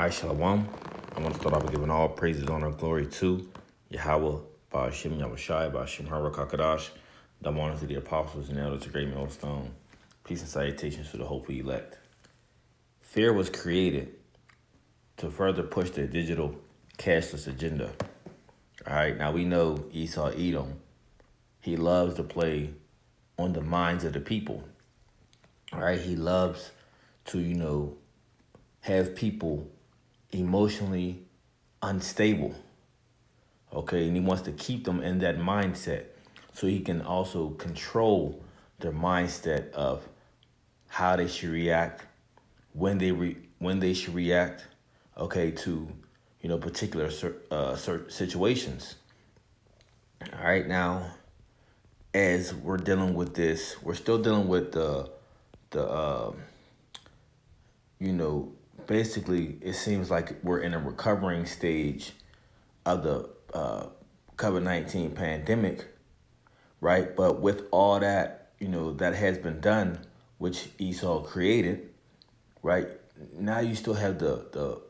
Right, Shalom. I want to start off with giving all praises, honor, and glory to Yahweh, Ba'ashim, Yahushai, Ba'ashim, Harakakadash, the honor to the apostles and elders, the great millstone. Peace and salutations to the hopeful elect. Fear was created to further push the digital cashless agenda. All right, now we know Esau Edom. He loves to play on the minds of the people. All right, he loves to, have people emotionally unstable. Okay, and he wants to keep them in that mindset so he can also control their mindset of how they should react, when they should react, okay, to particular certain situations. All right, now as we're dealing with this, we're still dealing with the basically it seems like we're in a recovering stage of the COVID-19 pandemic, right? But with all that, that has been done, which Esau created, right? Now you still have the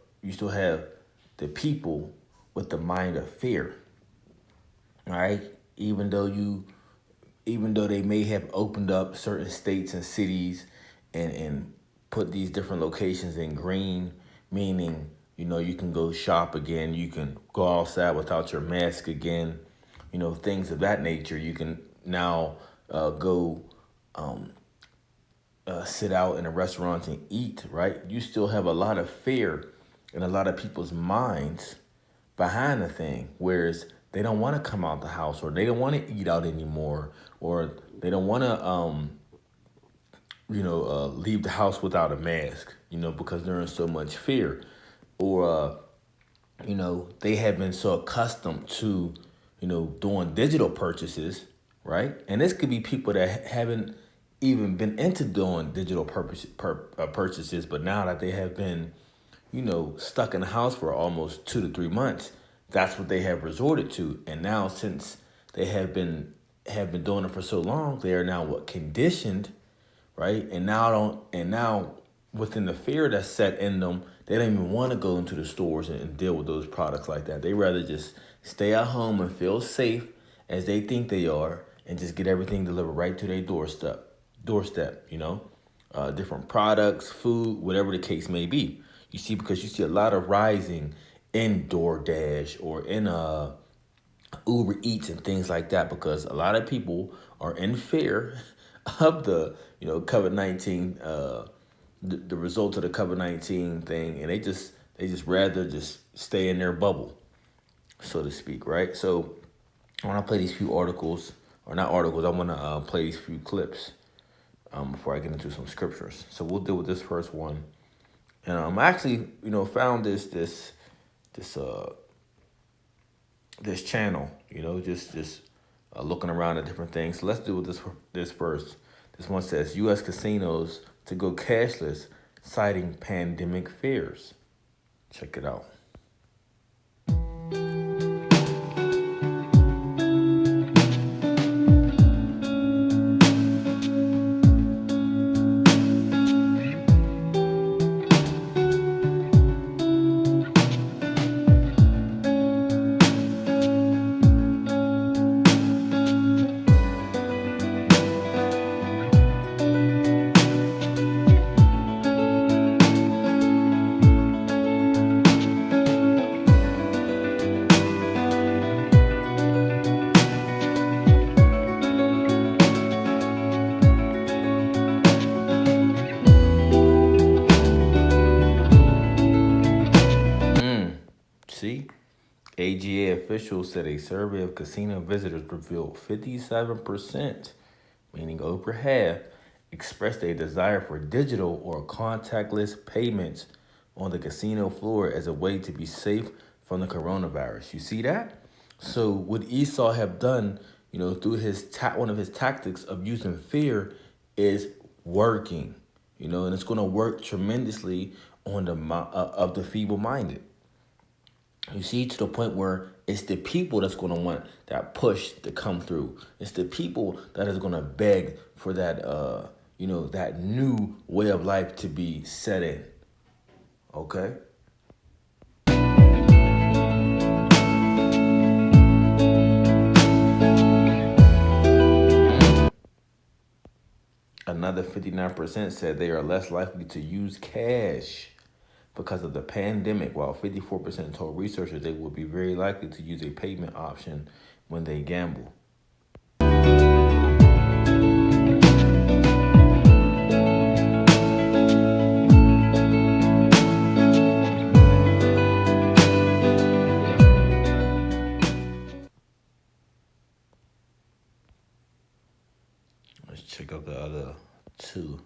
people with the mind of fear. All right. Even though they may have opened up certain states and cities and put these different locations in green, meaning, you can go shop again, you can go outside without your mask again, things of that nature. You can now go sit out in a restaurant and eat, right? You still have a lot of fear in a lot of people's minds behind the thing, whereas they don't want to come out the house, or they don't want to eat out anymore, or they don't want to leave the house without a mask, because they're in so much fear. Or, they have been so accustomed to, doing digital purchases, right? And this could be people that haven't even been into doing digital purchases, but now that they have been, stuck in the house for almost 2 to 3 months, that's what they have resorted to. And now, since they have been doing it for so long, they are now conditioned, right? And now within the fear that's set in them, they don't even want to go into the stores and deal with those products like that. They rather just stay at home and feel safe as they think they are, and just get everything delivered right to their doorstep. Different products, food, whatever the case may be. Because you see a lot of rising in DoorDash or in Uber Eats and things like that, because a lot of people are in fear of the COVID-19, the results of the COVID-19 thing, and they just rather just stay in their bubble, so to speak, right? So I want to play these few articles, or not articles. I want to play these few clips before I get into some scriptures. So we'll deal with this first one, and I actually found this channel, just looking around at different things. So let's do this first. This one says U.S. casinos to go cashless, citing pandemic fears. Check it out. See? AGA officials said a survey of casino visitors revealed 57%, meaning over half, expressed a desire for digital or contactless payments on the casino floor as a way to be safe from the coronavirus. You see that? So what Esau have done, through one of his tactics of using fear is working, and it's going to work tremendously on the feeble-minded. You see, to the point where it's the people that's going to want that push to come through. It's the people that is going to beg for that, that new way of life to be set in. Okay? Another 59% said they are less likely to use cash because of the pandemic, while 54% told researchers they will be very likely to use a payment option when they gamble. Let's check out the other two.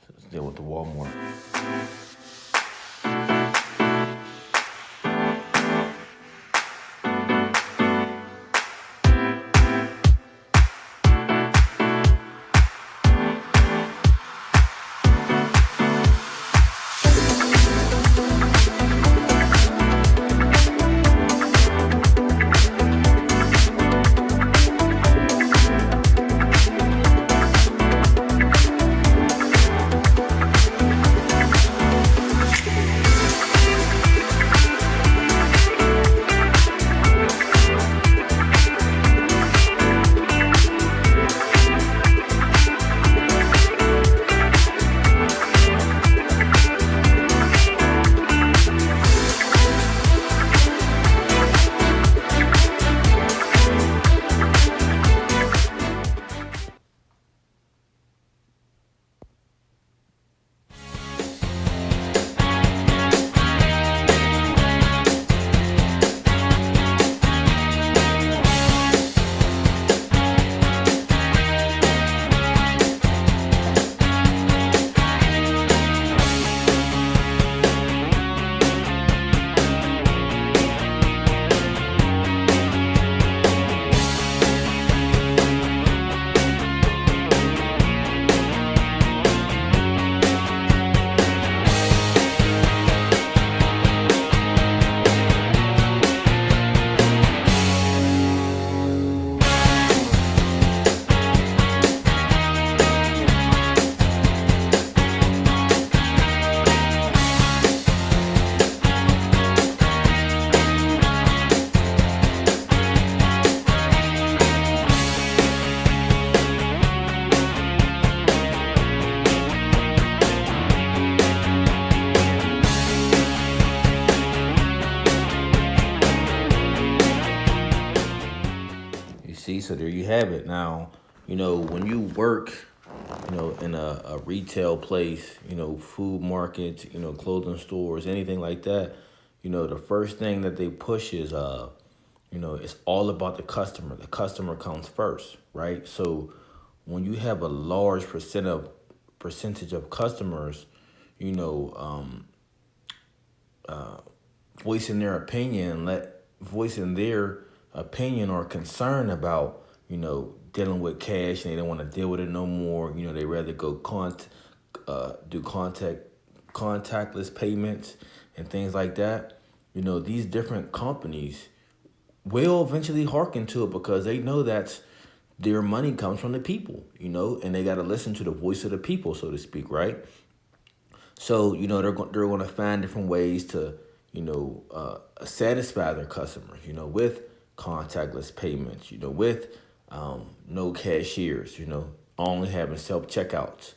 So let's deal with the Walmart. So there you have it. Now, when you work, in a retail place, food markets, clothing stores, anything like that, the first thing that they push is, it's all about the customer. The customer comes first, right? So when you have a large percentage of customers, voicing their opinion or concern about, dealing with cash, and they don't want to deal with it no more. They rather go do contactless payments and things like that. These different companies will eventually hearken to it because they know that their money comes from the people, and they got to listen to the voice of the people, so to speak, right? So, they're going to find different ways to, satisfy their customers, with contactless payments, with no cashiers, only having self-checkouts.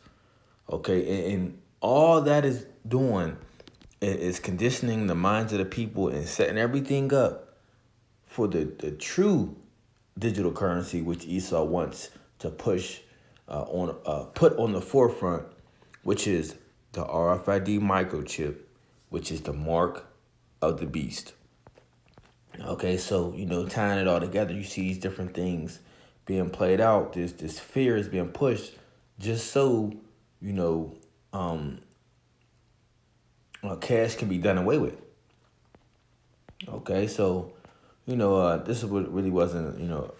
Okay, and all that is doing is conditioning the minds of the people and setting everything up for the true digital currency, which Esau wants to put on the forefront, which is the RFID microchip, which is the mark of the beast. Okay, so, tying it all together, you see these different things being played out. This fear is being pushed just so, cash can be done away with. Okay, so, this really wasn't, a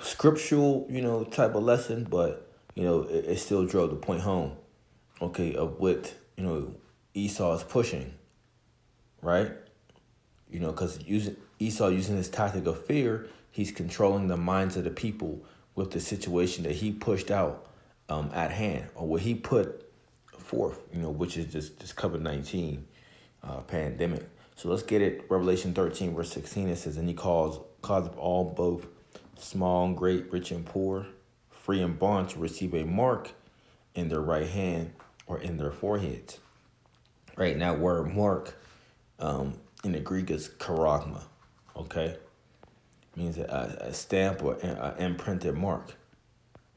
scriptural, type of lesson, but, it still drove the point home, okay, of what, Esau is pushing, right? Because Esau using this tactic of fear, he's controlling the minds of the people with the situation that he pushed out at hand, or what he put forth, which is this COVID-19 pandemic. So let's get it. Revelation 13, verse 16, it says, and he calls all, both small and great, rich and poor, free and bond, to receive a mark in their right hand or in their foreheads. Right, now word mark in the Greek is charagma, okay? Means a stamp or an imprinted mark,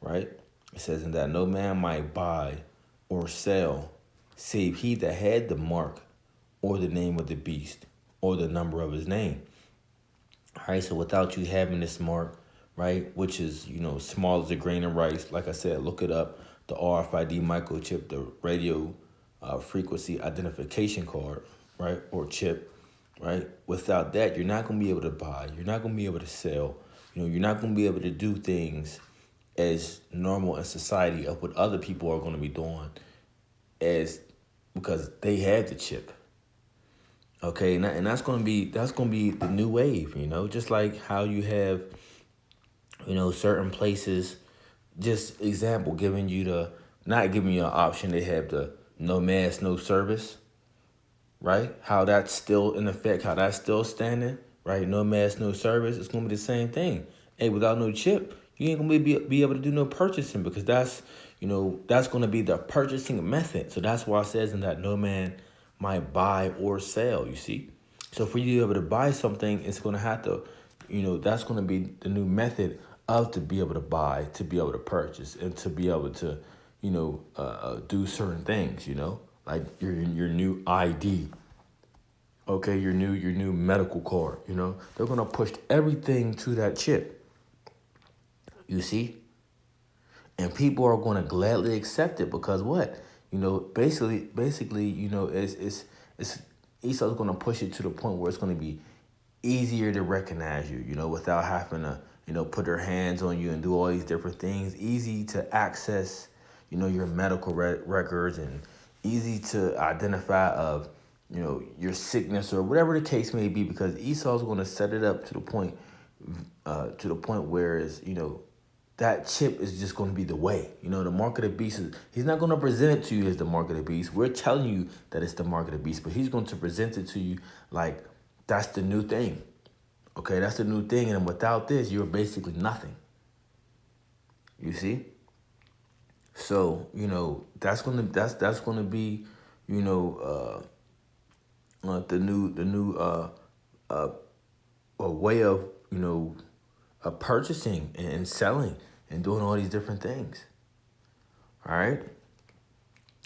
right? It says, "And that no man might buy or sell, save he that had the mark, or the name of the beast, or the number of his name." All right, so without you having this mark, right, which is, small as a grain of rice, like I said, look it up, the RFID microchip, the radio frequency identification card, right, or chip, right? Without that, you're not going to be able to buy. You're not going to be able to sell. You're not going to be able to do things as normal in society of what other people are going to be doing because they have the chip. Okay, and that's gonna be the new wave, just like how you have, certain places. Just example, not giving you an option. They have the no mask, no service, right? How that's still in effect, how that's still standing, right? No mask, no service. It's gonna be the same thing. Hey, without no chip, you ain't gonna be able to do no purchasing because that's gonna be the purchasing method. So that's why it says in that no man might buy or sell. You see, so for you to be able to buy something, it's gonna have to, that's gonna be the new method of to be able to buy, to be able to purchase, and to be able to, do certain things. Like your new ID. Okay, your new medical card. They're gonna push everything to that chip. You see, and people are gonna gladly accept it because what? Basically, it's Esau's gonna push it to the point where it's gonna be easier to recognize you. Without having to put their hands on you and do all these different things. Easy to access, your medical records, and easy to identify of, your sickness or whatever the case may be, because Esau's going to set it up to the point where is, that chip is just going to be the way. The mark of the beast he's not going to present it to you as the mark of the beast. We're telling you that it's the mark of the beast, but he's going to present it to you like that's the new thing. Okay, that's the new thing, and without this, you're basically nothing. You see? So, that's gonna be, the new a way of, purchasing and selling and doing all these different things. All right.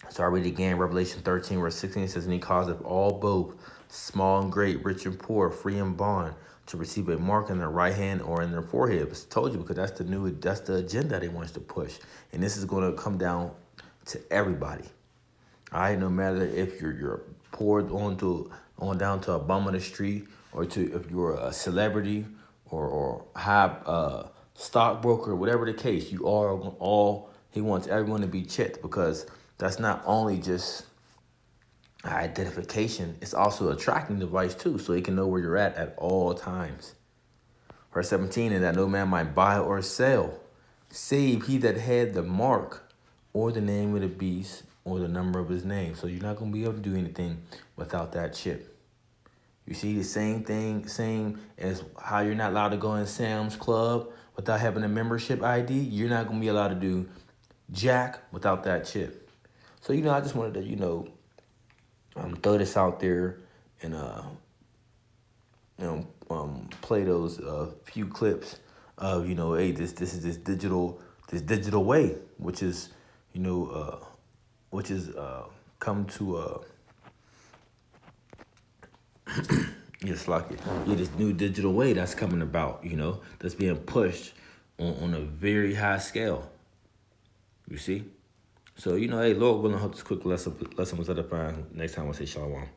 So I read again, Revelation 13, verse 16, it says, "And he caused all both, small and great, rich and poor, free and bond, to receive a mark in their right hand or in their forehead." It's told you because that's the agenda they want us to push. And this is going to come down to everybody. All right, no matter if you're poured on down to a bum on the street, or if you're a celebrity or high stockbroker, whatever the case, you are all. He wants everyone to be checked because that's not only just identification, it's also a tracking device too, so he can know where you're at all times. Verse 17, "And that no man might buy or sell, save he that had the mark, or the name of the beast, or the number of his name." So you're not going to be able to do anything without that chip. You see, the same thing, same as how you're not allowed to go in Sam's Club without having a membership ID. You're not going to be allowed to do jack without that chip. So, I just wanted to, throw this out there and, play those few clips of, hey, this is this digital way, which is, come to just like this new digital way that's coming about, that's being pushed on a very high scale. You see? So, hey, Lord willing, I hope this quick lesson was edifying. Next time I say shalom.